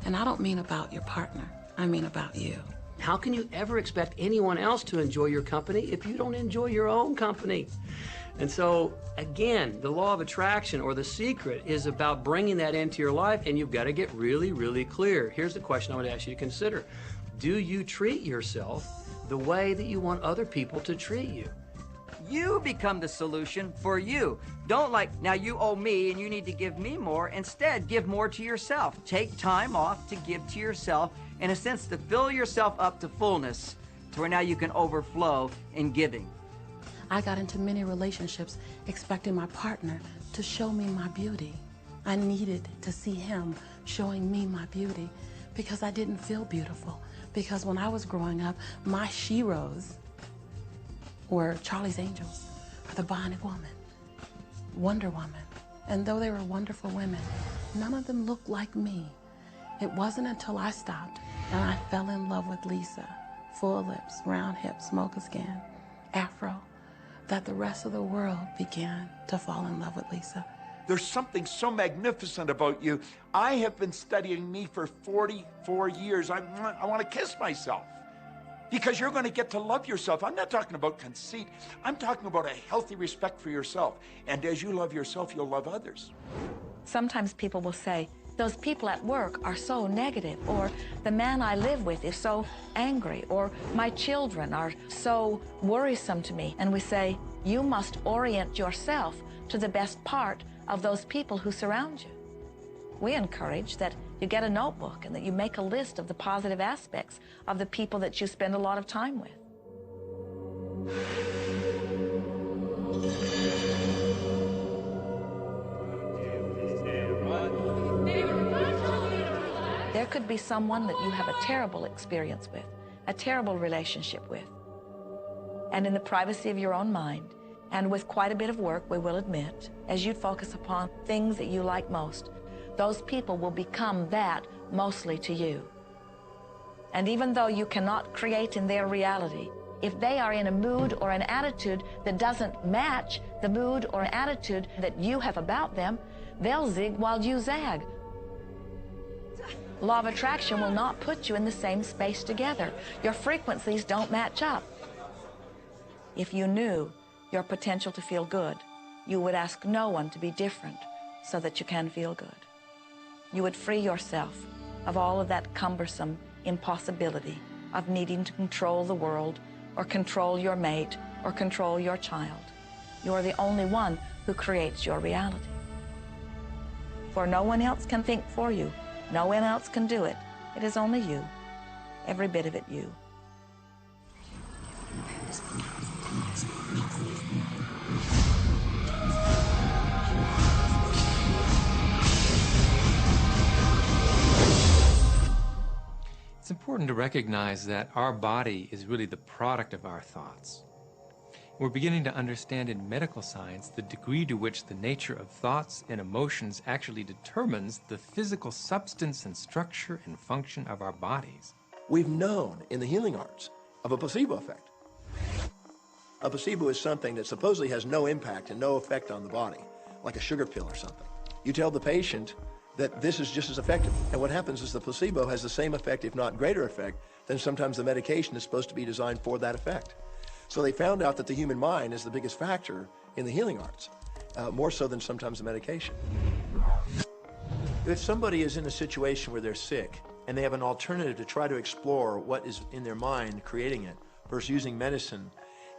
And I don't mean about your partner. I mean about you. How can you ever expect anyone else to enjoy your company if you don't enjoy your own company? And so, again, the law of attraction, or the secret, is about bringing that into your life, and you've got to get really, really clear. Here's the question I want to ask you to consider. Do you treat yourself the way that you want other people to treat you? You become the solution for you. Don't now you owe me and you need to give me more. Instead, give more to yourself. Take time off to give to yourself, in a sense, to fill yourself up to fullness, to where now you can overflow in giving. I got into many relationships expecting my partner to show me my beauty. I needed to see him showing me my beauty because I didn't feel beautiful. Because when I was growing up, my sheroes were Charlie's Angels, or the Bionic Woman, Wonder Woman. And though they were wonderful women, none of them looked like me. It wasn't until I stopped and I fell in love with Lisa, full lips, round hips, mocha skin, afro, that the rest of the world began to fall in love with Lisa. There's something so magnificent about you. I have been studying me for 44 years. I want to kiss myself. Because you're going to get to love yourself. I'm not talking about conceit. I'm talking about a healthy respect for yourself. And as you love yourself, you'll love others. Sometimes people will say, those people at work are so negative, or the man I live with is so angry, or my children are so worrisome to me. And we say, you must orient yourself to the best part of those people who surround you. We encourage that you get a notebook and that you make a list of the positive aspects of the people that you spend a lot of time with. There could be someone that you have a terrible experience with, a terrible relationship with. And in the privacy of your own mind, and with quite a bit of work, we will admit, as you focus upon things that you like most, those people will become that mostly to you. And even though you cannot create in their reality, if they are in a mood or an attitude that doesn't match the mood or attitude that you have about them, they'll zig while you zag. Law of attraction will not put you in the same space together. Your frequencies don't match up. If you knew your potential to feel good, you would ask no one to be different so that you can feel good. You would free yourself of all of that cumbersome impossibility of needing to control the world or control your mate or control your child. You are the only one who creates your reality. For no one else can think for you. No one else can do it. It is only you. Every bit of it you. It's important to recognize that our body is really the product of our thoughts. We're beginning to understand in medical science the degree to which the nature of thoughts and emotions actually determines the physical substance and structure and function of our bodies. We've known in the healing arts of a placebo effect. A placebo is something that supposedly has no impact and no effect on the body, like a sugar pill or something. You tell the patient that this is just as effective. And what happens is the placebo has the same effect, if not greater effect, than sometimes the medication is supposed to be designed for that effect. So they found out that the human mind is the biggest factor in the healing arts, more so than sometimes the medication. If somebody is in a situation where they're sick and they have an alternative to try to explore what is in their mind creating it versus using medicine,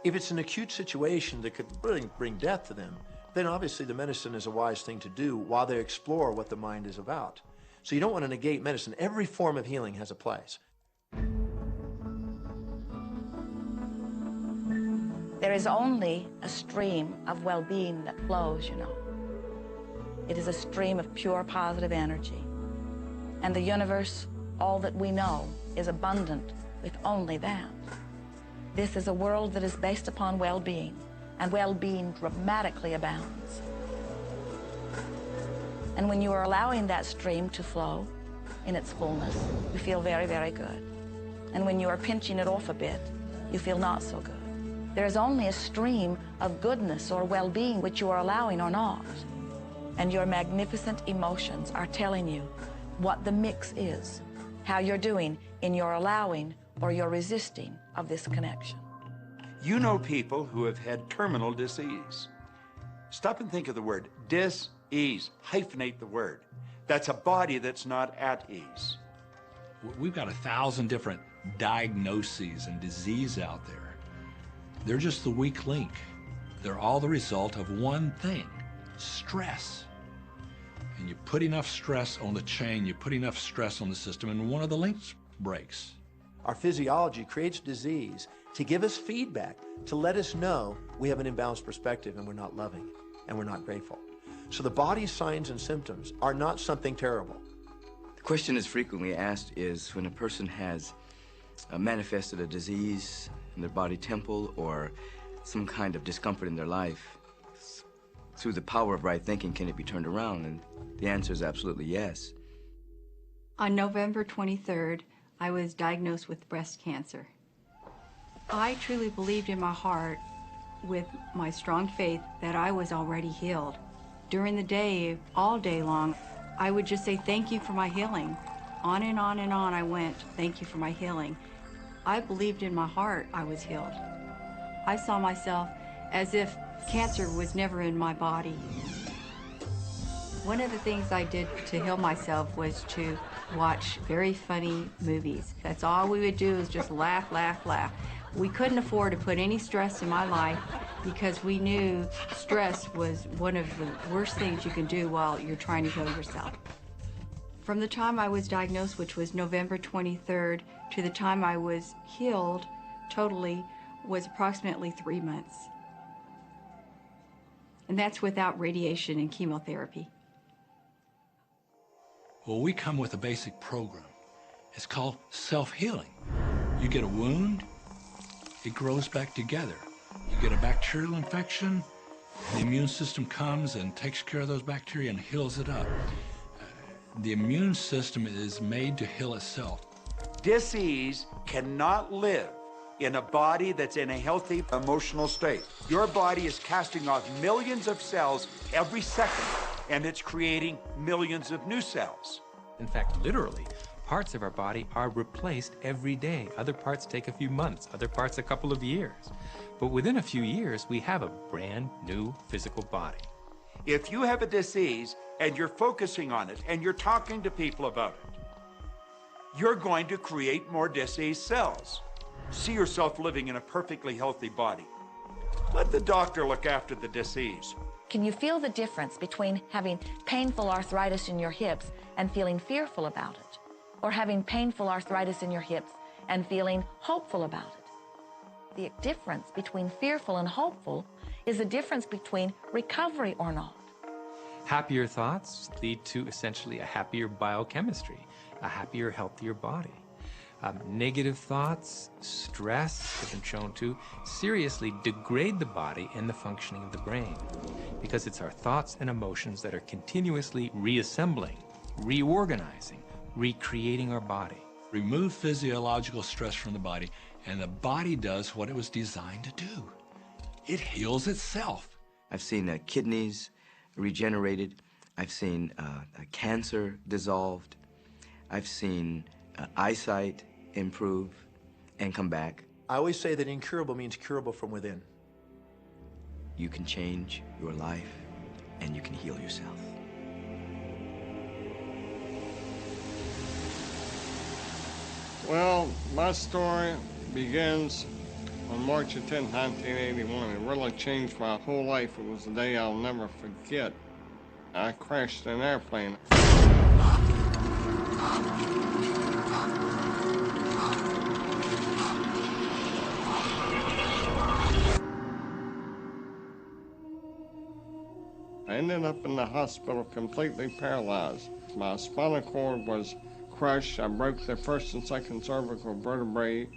if it's an acute situation that could really bring death to them, then obviously the medicine is a wise thing to do while they explore what the mind is about. So you don't want to negate medicine. Every form of healing has a place. There is only a stream of well-being that flows, you know. It is a stream of pure positive energy. And the universe, all that we know, is abundant with only that. This is a world that is based upon well-being, and well-being dramatically abounds. And when you are allowing that stream to flow in its fullness, you feel very, very good. And when you are pinching it off a bit, you feel not so good. There is only a stream of goodness or well-being which you are allowing or not. And your magnificent emotions are telling you, what the mix is, how you're doing in your allowing or your resisting of this connection. You know people who have had terminal disease. Stop and think of the word dis-ease. Hyphenate the word. That's a body that's not at ease. We've got 1,000 different diagnoses and disease out there. They're just the weak link. They're all the result of one thing, stress. And you put enough stress on the chain, you put enough stress on the system, and one of the links breaks. Our physiology creates disease to give us feedback, to let us know we have an imbalanced perspective and we're not loving and we're not grateful. So the body's signs and symptoms are not something terrible. The question that's frequently asked is when a person has manifested a disease in their body temple or some kind of discomfort in their life, through the power of right thinking, can it be turned around? And the answer is absolutely yes. On November 23rd, I was diagnosed with breast cancer. I truly believed in my heart, with my strong faith, that I was already healed. During the day, all day long, I would just say, thank you for my healing. On and on and on I went, thank you for my healing. I believed in my heart I was healed. I saw myself as if cancer was never in my body. One of the things I did to heal myself was to watch very funny movies. That's all we would do, is just laugh, laugh, laugh. We couldn't afford to put any stress in my life because we knew stress was one of the worst things you can do while you're trying to heal yourself. From the time I was diagnosed, which was November 23rd, to the time I was healed totally was approximately 3 months. And that's without radiation and chemotherapy. Well, we come with a basic program. It's called self-healing. You get a wound, it grows back together. You get a bacterial infection, the immune system comes and takes care of those bacteria and heals it up. The immune system is made to heal itself. Dis-ease cannot live in a body that's in a healthy emotional state. Your body is casting off millions of cells every second, and it's creating millions of new cells. In fact, literally, parts of our body are replaced every day. Other parts take a few months, other parts a couple of years. But within a few years, we have a brand new physical body. If you have a disease and you're focusing on it and you're talking to people about it, you're going to create more diseased cells. See yourself living in a perfectly healthy body. Let the doctor look after the disease. Can you feel the difference between having painful arthritis in your hips and feeling fearful about it, or having painful arthritis in your hips and feeling hopeful about it? The difference between fearful and hopeful is the difference between recovery or not. Happier thoughts lead to essentially a happier biochemistry, a happier, healthier body. Negative thoughts, stress, have been shown to seriously degrade the body and the functioning of the brain, because it's our thoughts and emotions that are continuously reassembling, reorganizing, recreating our body. Remove physiological stress from the body, and the body does what it was designed to do. It heals itself. I've seen kidneys regenerated. I've seen cancer dissolved. I've seen eyesight improve and come back. I always say that incurable means curable from within. You can change your life and you can heal yourself. Well, my story begins on March 10, 1981. It really changed my whole life. It was a day I'll never forget. I crashed an airplane. I ended up in the hospital completely paralyzed. My spinal cord was crushed. I broke the first and second cervical vertebrae.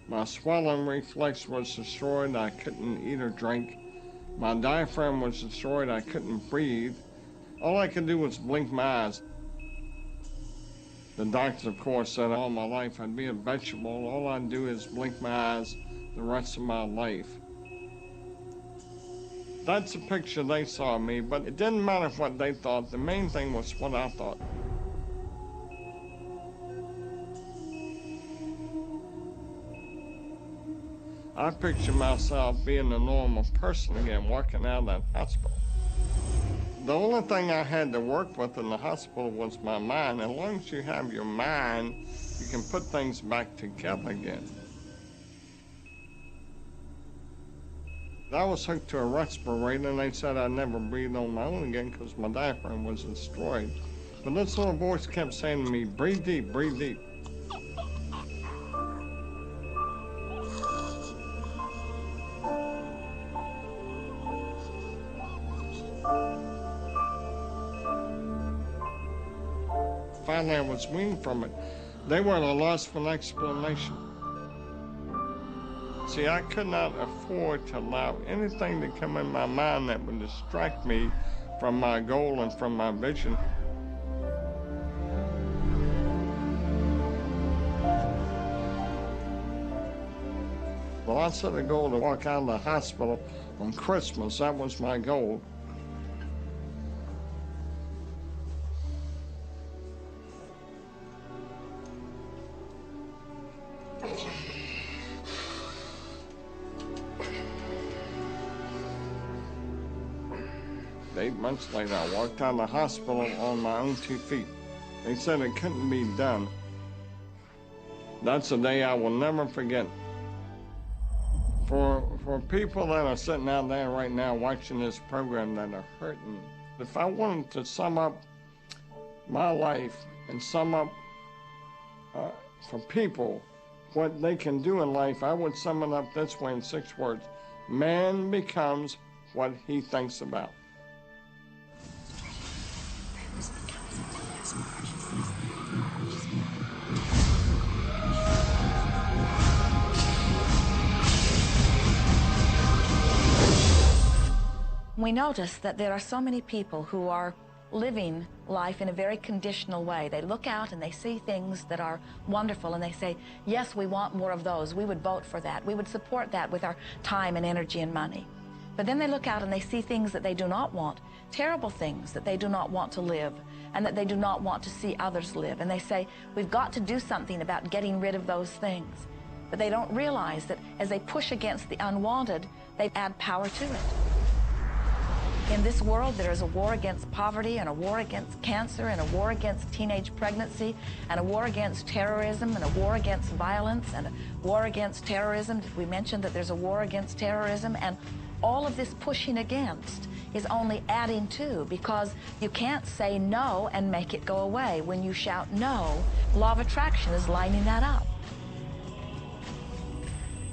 My swallowing reflex was destroyed. I couldn't eat or drink. My diaphragm was destroyed. I couldn't breathe. All I could do was blink my eyes. The doctors, of course, said all my life I'd be a vegetable. All I'd do is blink my eyes the rest of my life. That's the picture they saw of me, but it didn't matter what they thought. The main thing was what I thought. I picture myself being a normal person again, walking out of that hospital. The only thing I had to work with in the hospital was my mind. As long as you have your mind, you can put things back together again. I was hooked to a respirator, and they said I'd never breathe on my own again because my diaphragm was destroyed. But this little voice kept saying to me, breathe deep, breathe deep. Finally, I was weaned from it. They were at a loss for an explanation. See, I could not afford to allow anything to come in my mind that would distract me from my goal and from my vision. Well, I set a goal to walk out of the hospital on Christmas. That was my goal. Eight months later, I walked out of the hospital on my own 2 feet. They said it couldn't be done. That's a day I will never forget. For people that are sitting out there right now watching this program that are hurting, if I wanted to sum up my life and sum up for people what they can do in life, I would sum it up this way in 6 words. Man becomes what he thinks about. We notice that there are so many people who are living life in a very conditional way. They look out and they see things that are wonderful and they say, yes, we want more of those. We would vote for that. We would support that with our time and energy and money. But then they look out and they see things that they do not want, terrible things that they do not want to live and that they do not want to see others live. And they say, we've got to do something about getting rid of those things. But they don't realize that as they push against the unwanted, they add power to it. In this world, there is a war against poverty and a war against cancer and a war against teenage pregnancy and a war against terrorism and a war against violence and a war against terrorism. We mentioned that there's a war against terrorism, and all of this pushing against is only adding to, because you can't say no and make it go away. When you shout no, law of attraction is lining that up.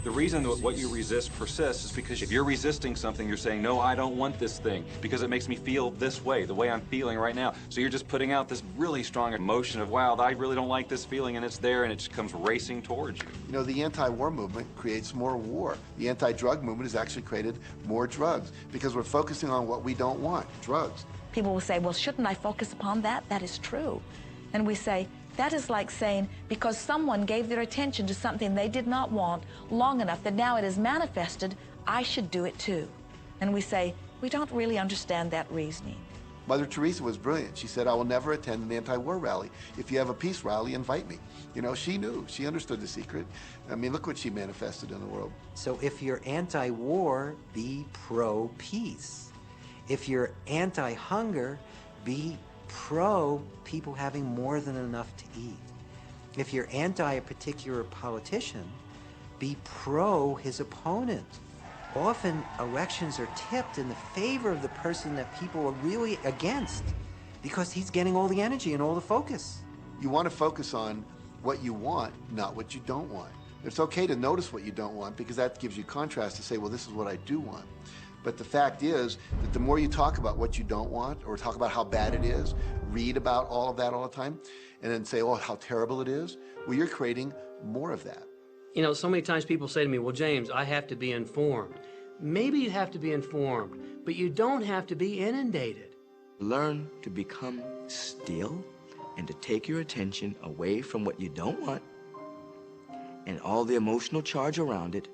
The reason that what you resist persists is because if you're resisting something, you're saying, no, I don't want this thing because it makes me feel this way, the way I'm feeling right now. So you're just putting out this really strong emotion of, wow, I really don't like this feeling, and it's there, and it just comes racing towards you. You know, the anti-war movement creates more war. The anti-drug movement has actually created more drugs because we're focusing on what we don't want, drugs. People will say, well, shouldn't I focus upon that? That is true. And we say, that is like saying, because someone gave their attention to something they did not want long enough that now it is manifested, I should do it too. And we say, we don't really understand that reasoning. Mother Teresa was brilliant. She said, I will never attend an anti-war rally. If you have a peace rally, invite me. You know, she knew. She understood the secret. I mean, look what she manifested in the world. So if you're anti-war, be pro-peace. If you're anti-hunger, be pro people having more than enough to eat. If you're anti a particular politician, be pro his opponent. Often elections are tipped in the favor of the person that people are really against because he's getting all the energy and all the focus. You want to focus on what you want, not what you don't want. It's okay to notice what you don't want because that gives you contrast to say, well, this is what I do want. But the fact is that the more you talk about what you don't want or talk about how bad it is, read about all of that all the time, and then say, oh, how terrible it is, well, you're creating more of that. You know, so many times people say to me, well, James, I have to be informed. Maybe you have to be informed, but you don't have to be inundated. Learn to become still and to take your attention away from what you don't want and all the emotional charge around it,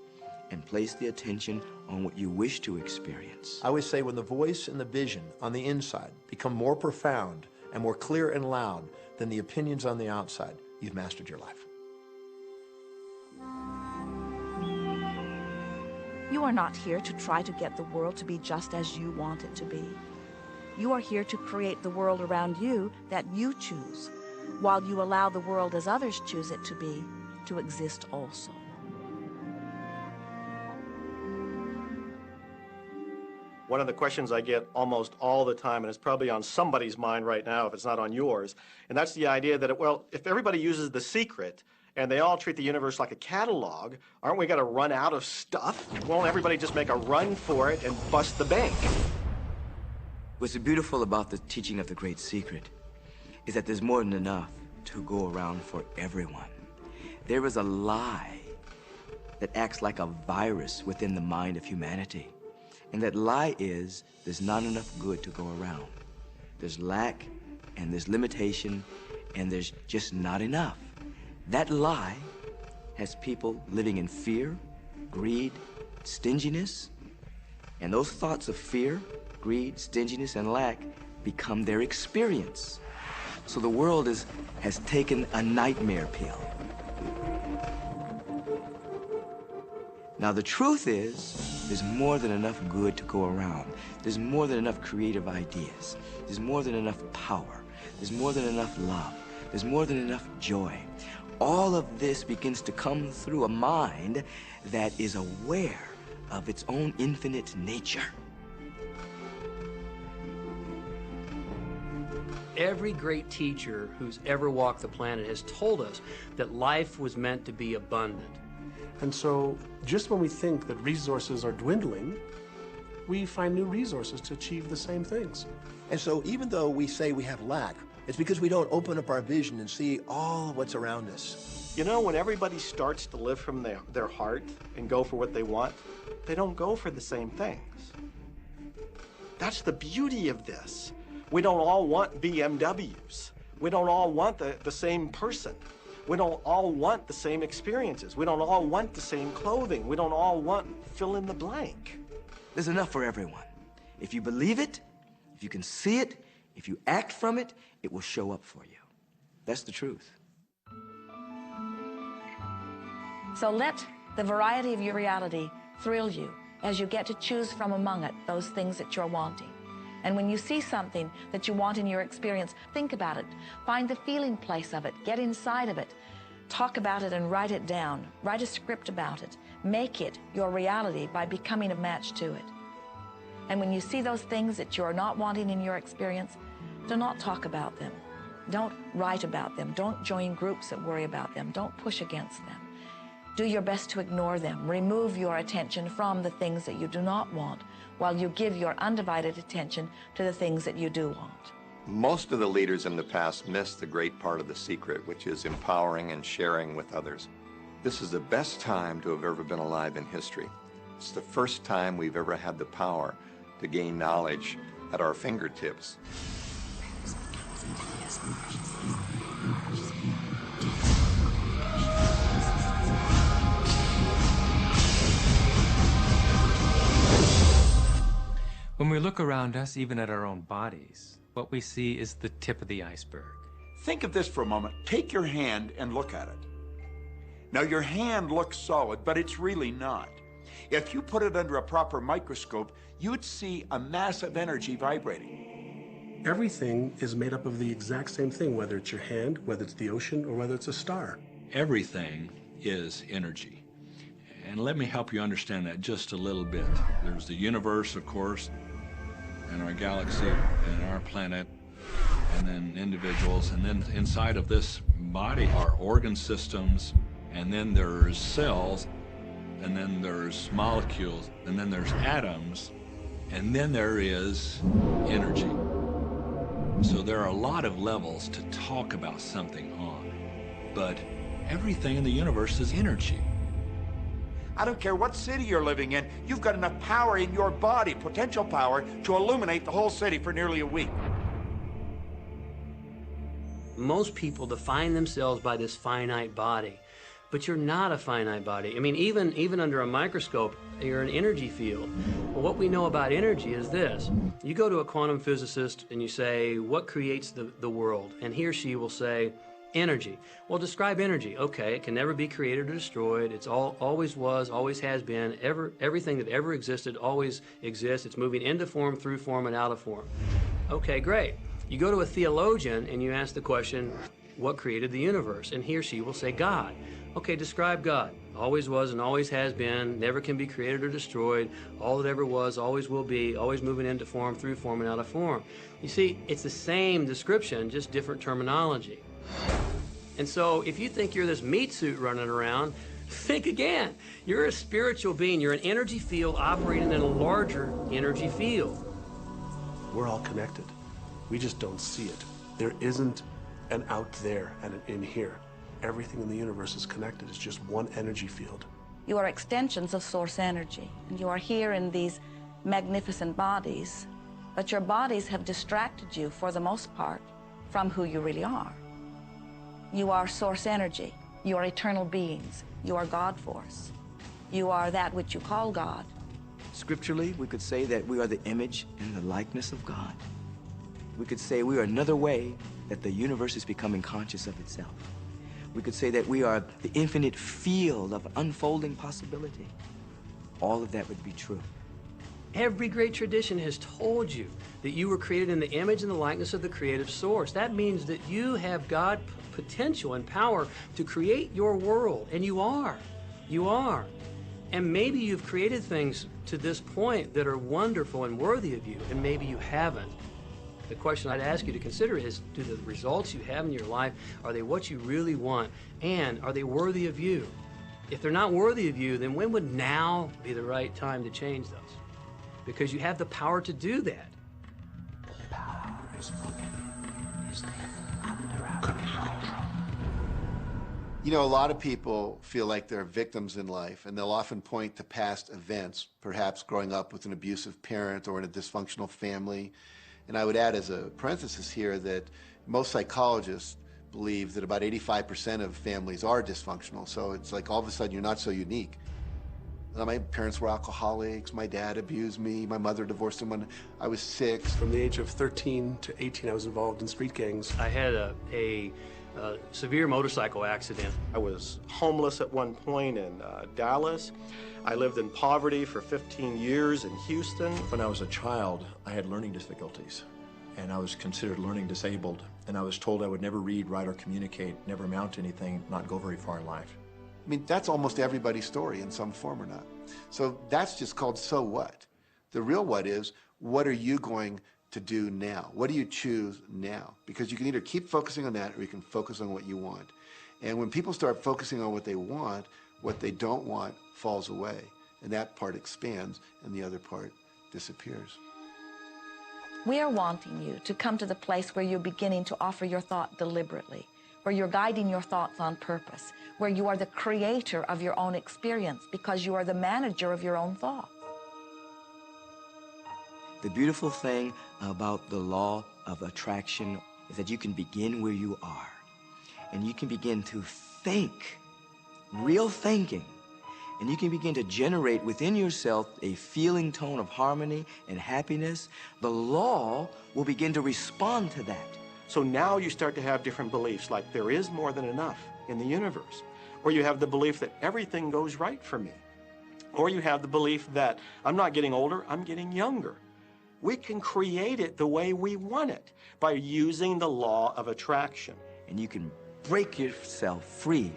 and place the attention on what you wish to experience. I always say when the voice and the vision on the inside become more profound and more clear and loud than the opinions on the outside, you've mastered your life. You are not here to try to get the world to be just as you want it to be. You are here to create the world around you that you choose, while you allow the world as others choose it to be, to exist also. One of the questions I get almost all the time, and it's probably on somebody's mind right now if it's not on yours, and that's the idea that, well, if everybody uses The Secret and they all treat the universe like a catalog, aren't we going to run out of stuff? Won't everybody just make a run for it and bust the bank? What's beautiful about the teaching of the Great Secret is that there's more than enough to go around for everyone. There is a lie that acts like a virus within the mind of humanity. And that lie is there's not enough good to go around. There's lack, and there's limitation, and there's just not enough. That lie has people living in fear, greed, stinginess, and those thoughts of fear, greed, stinginess, and lack become their experience. So the world has taken a nightmare pill. Now the truth is, there's more than enough good to go around. There's more than enough creative ideas. There's more than enough power. There's more than enough love. There's more than enough joy. All of this begins to come through a mind that is aware of its own infinite nature. Every great teacher who's ever walked the planet has told us that life was meant to be abundant. And so, just when we think that resources are dwindling, we find new resources to achieve the same things. And so, even though we say we have lack, it's because we don't open up our vision and see all of what's around us. You know, when everybody starts to live from their heart and go for what they want, they don't go for the same things. That's the beauty of this. We don't all want BMWs. We don't all want the same person. We don't all want the same experiences. We don't all want the same clothing. We don't all want fill in the blank. There's enough for everyone. If you believe it, if you can see it, if you act from it, it will show up for you. That's the truth. So let the variety of your reality thrill you as you get to choose from among it those things that you're wanting. And when you see something that you want in your experience, think about it. Find the feeling place of it. Get inside of it. Talk about it and write it down. Write a script about it. Make it your reality by becoming a match to it. And when you see those things that you're not wanting in your experience, do not talk about them. Don't write about them. Don't join groups that worry about them. Don't push against them. Do your best to ignore them. Remove your attention from the things that you do not want, while you give your undivided attention to the things that you do want. Most of the leaders in the past missed the great part of the secret, which is empowering and sharing with others. This is the best time to have ever been alive in history. It's the first time we've ever had the power to gain knowledge at our fingertips. When we look around us, even at our own bodies, what we see is the tip of the iceberg. Think of this for a moment. Take your hand and look at it. Now, your hand looks solid, but it's really not. If you put it under a proper microscope, you'd see a mass of energy vibrating. Everything is made up of the exact same thing, whether it's your hand, whether it's the ocean, or whether it's a star. Everything is energy. And let me help you understand that just a little bit. There's the universe, of course, and our galaxy, and our planet, and then individuals, and then inside of this body are organ systems, and then there's cells, and then there's molecules, and then there's atoms, and then there is energy. So there are a lot of levels to talk about something on, but everything in the universe is energy. I don't care what city you're living in, you've got enough power in your body, potential power, to illuminate the whole city for nearly a week. Most people define themselves by this finite body, but you're not a finite body. I mean, even under a microscope, you're an energy field. Well, what we know about energy is this. You go to a quantum physicist and you say, what creates the world? And he or she will say, Energy. Well, describe energy. Okay, it can never be created or destroyed. It's always was, always has been. Everything that ever existed always exists. It's moving into form, through form, and out of form. Okay, great. You go to a theologian and you ask the question, what created the universe? And he or she will say, God. Okay, describe God. Always was and always has been, never can be created or destroyed, all that ever was, always will be, always moving into form, through form, and out of form. You see, it's the same description, just different terminology. And so if you think you're this meat suit running around, think again. You're a spiritual being. You're an energy field operating in a larger energy field. We're all connected. We just don't see it. There isn't an out there and an in here. Everything in the universe is connected. It's just one energy field. You are extensions of source energy, and you are here in these magnificent bodies, but your bodies have distracted you, for the most part, from who you really are. You are source energy. You are eternal beings. You are God force. You are that which you call God. Scripturally, we could say that we are the image and the likeness of God. We could say we are another way that the universe is becoming conscious of itself. We could say that we are the infinite field of unfolding possibility. All of that would be true. Every great tradition has told you that you were created in the image and the likeness of the creative source. That means that you have God potential and power to create your world, and you are. You are. And maybe you've created things to this point that are wonderful and worthy of you, and maybe you haven't. The question I'd ask you to consider is, do the results you have in your life, are they what you really want? And are they worthy of you? If they're not worthy of you, then when would now be the right time to change those? Because you have the power to do that. You know, a lot of people feel like they're victims in life, and they'll often point to past events, perhaps growing up with an abusive parent or in a dysfunctional family. And I would add as a parenthesis here that most psychologists believe that about 85% of families are dysfunctional. So it's like all of a sudden you're not so unique. My parents were alcoholics, my dad abused me, my mother divorced him when I was 6. From the age of 13 to 18, I was involved in street gangs. I had a severe motorcycle accident. I was homeless at one point in Dallas. I lived in poverty for 15 years in Houston. When I was a child, I had learning difficulties, and I was considered learning disabled, and I was told I would never read, write, or communicate, never amount to anything, not go very far in life. I mean, that's almost everybody's story in some form or not. So that's just called so what. The real what is, what are you going to do now? What do you choose now? Because you can either keep focusing on that or you can focus on what you want. And when people start focusing on what they want, what they don't want falls away. And that part expands and the other part disappears. We are wanting you to come to the place where you're beginning to offer your thought deliberately, where you're guiding your thoughts on purpose, where you are the creator of your own experience because you are the manager of your own thoughts. The beautiful thing about the law of attraction is that you can begin where you are, and you can begin to think, real thinking, and you can begin to generate within yourself a feeling tone of harmony and happiness. The law will begin to respond to that. So now you start to have different beliefs, like there is more than enough in the universe. Or you have the belief that everything goes right for me. Or you have the belief that I'm not getting older, I'm getting younger. We can create it the way we want it by using the law of attraction. And you can break yourself free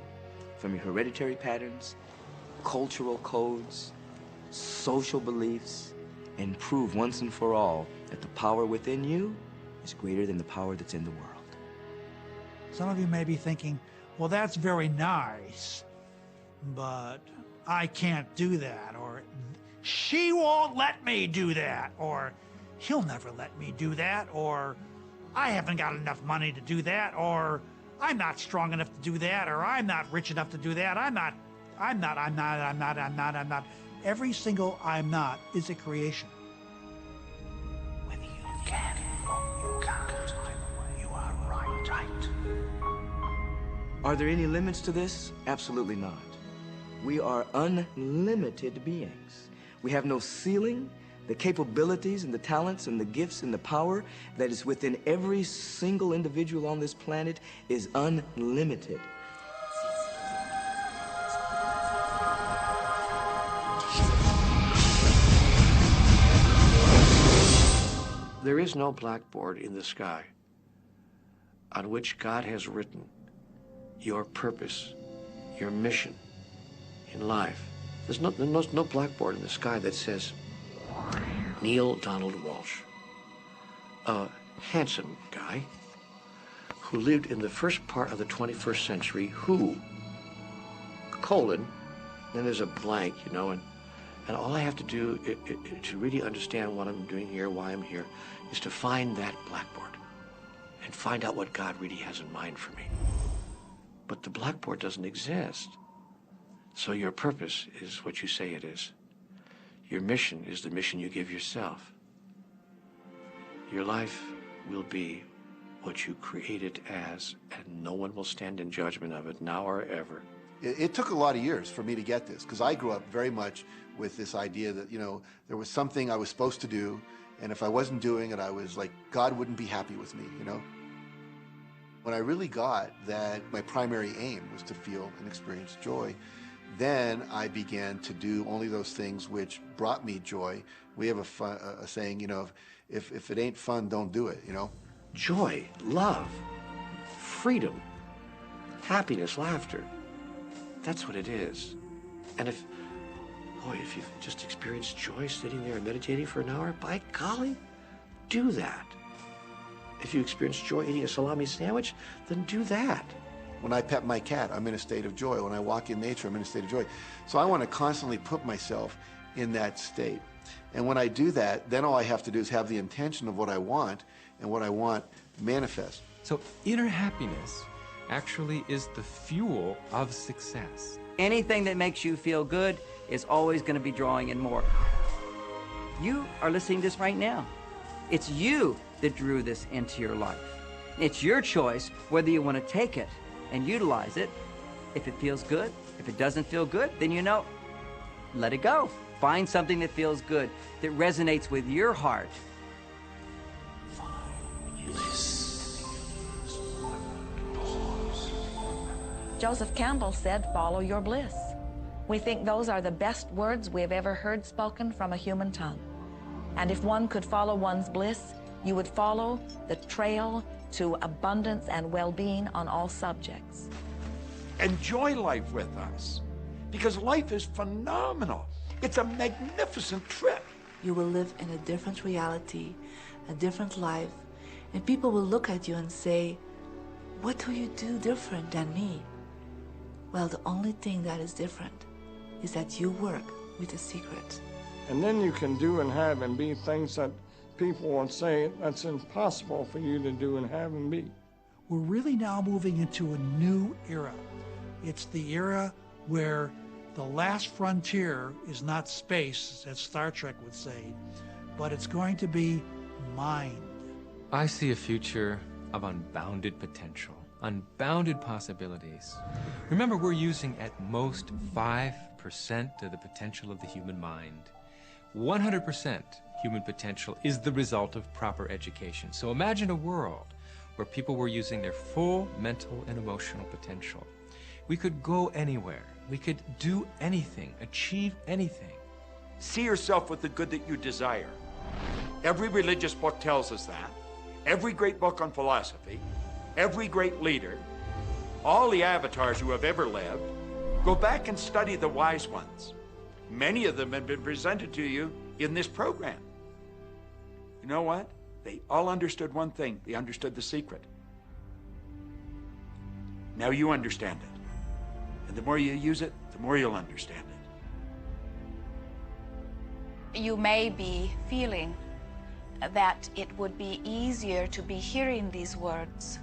from your hereditary patterns, cultural codes, social beliefs, and prove once and for all that the power within you is greater than the power that's in the world. Some of you may be thinking, well, that's very nice, but I can't do that, or she won't let me do that, or he'll never let me do that, or I haven't got enough money to do that, or I'm not strong enough to do that, or I'm not rich enough to do that, I'm not. Every single I'm not is a creation. Whether you can or you can't, you are right. Are there any limits to this? Absolutely not. We are unlimited beings. We have no ceiling, The capabilities and the talents and the gifts and the power that is within every single individual on this planet is unlimited. There is no blackboard in the sky on which God has written your purpose, your mission in life. There's no blackboard in the sky that says, Neil Donald Walsh, a handsome guy who lived in the first part of the 21st century, who, colon, then there's a blank, you know, and all I have to do to really understand what I'm doing here, why I'm here, is to find that blackboard and find out what God really has in mind for me. But the blackboard doesn't exist. So your purpose is what you say it is. Your mission is the mission you give yourself. Your life will be what you create it as, and no one will stand in judgment of it now or ever. It took a lot of years for me to get this, because I grew up very much with this idea that, you know, there was something I was supposed to do, and if I wasn't doing it, I was like, God wouldn't be happy with me, you know? When I really got that my primary aim was to feel and experience joy, then I began to do only those things which brought me joy. We have a saying, you know, if it ain't fun, don't do it, you know? Joy, love, freedom, happiness, laughter. That's what it is. And if you've just experienced joy sitting there and meditating for an hour, by golly, do that. If you experience joy eating a salami sandwich, then do that. When I pet my cat, I'm in a state of joy. When I walk in nature, I'm in a state of joy. So I want to constantly put myself in that state. And when I do that, then all I have to do is have the intention of what I want, and what I want manifest. So inner happiness actually is the fuel of success. Anything that makes you feel good is always going to be drawing in more. You are listening to this right now. It's you that drew this into your life. It's your choice whether you want to take it and utilize it. If it feels good, if it doesn't feel good, then you know, let it go. Find something that feels good, that resonates with your heart. Joseph Campbell said, follow your bliss. We think those are the best words we have ever heard spoken from a human tongue. And if one could follow one's bliss, you would follow the trail to abundance and well-being on all subjects. Enjoy life with us, because life is phenomenal. It's a magnificent trip. You will live in a different reality, a different life, and people will look at you and say, what do you do different than me? Well, the only thing that is different is that you work with a secret. And then you can do and have and be things that people will say that's impossible for you to do and have and be. We're really now moving into a new era. It's the era where the last frontier is not space, as Star Trek would say, but it's going to be mind. I see a future of unbounded potential, unbounded possibilities. Remember, we're using at most 5% of the potential of the human mind. 100% human potential is the result of proper education. So imagine a world where people were using their full mental and emotional potential. We could go anywhere. We could do anything, achieve anything. See yourself with the good that you desire. Every religious book tells us that. Every great book on philosophy, every great leader, all the avatars who have ever lived. Go back and study the wise ones. Many of them have been presented to you in this program. You know what? They all understood one thing. They understood the secret. Now you understand it. And the more you use it, the more you'll understand it. You may be feeling that it would be easier to be hearing these words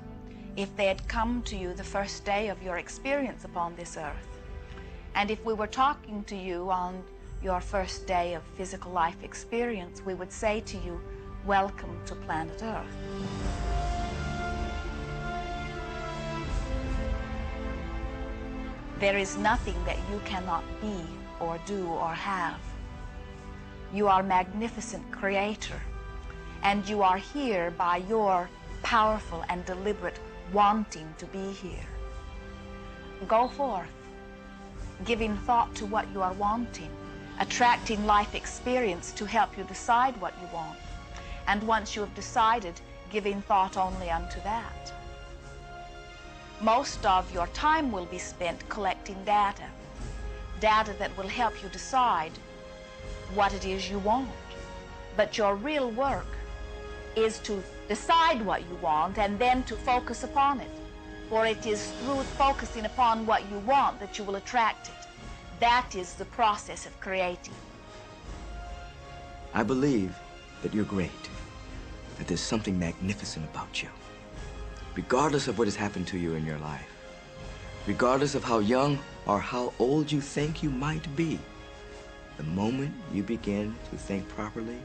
if they had come to you the first day of your experience upon this earth. And if we were talking to you on your first day of physical life experience, we would say to you, welcome to planet Earth. There is nothing that you cannot be or do or have. You are a magnificent creator, and you are here by your powerful and deliberate wanting to be here. Go forth, giving thought to what you are wanting, attracting life experience to help you decide what you want, and once you have decided, giving thought only unto that. Most of your time will be spent collecting data that will help you decide what it is you want. But your real work is to decide what you want and then to focus upon it. For it is through focusing upon what you want that you will attract it. That is the process of creating. I believe that you're great, that there's something magnificent about you. Regardless of what has happened to you in your life, regardless of how young or how old you think you might be, the moment you begin to think properly,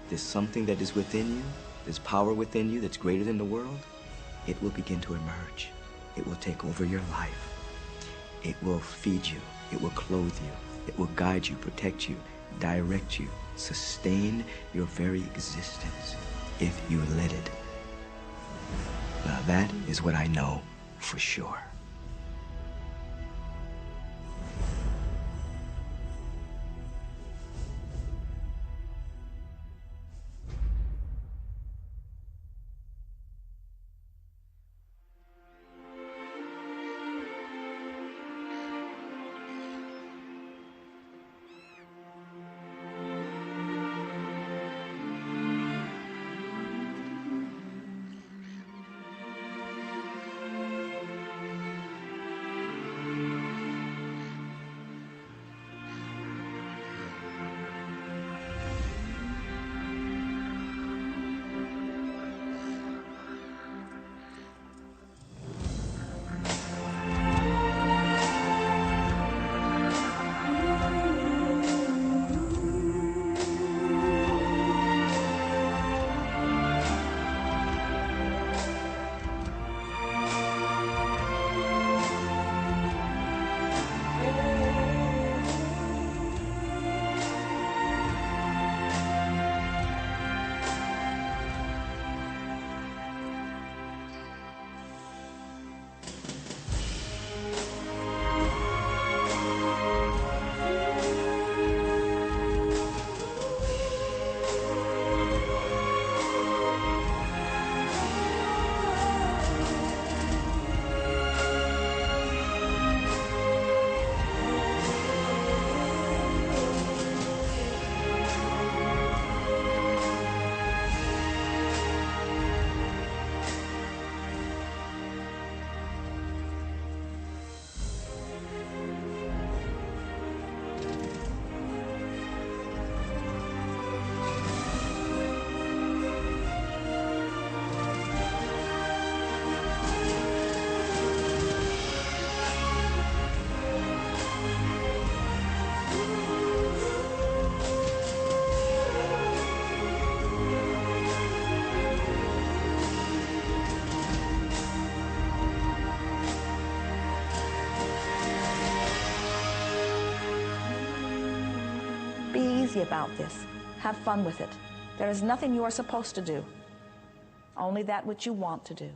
there's something that is within you, there's power within you that's greater than the world, it will begin to emerge. It will take over your life. It will feed you. It will clothe you. It will guide you, protect you, direct you, sustain your very existence if you let it. Now that is what I know for sure. About this. Have fun with it. There is nothing you are supposed to do, only that which you want to do.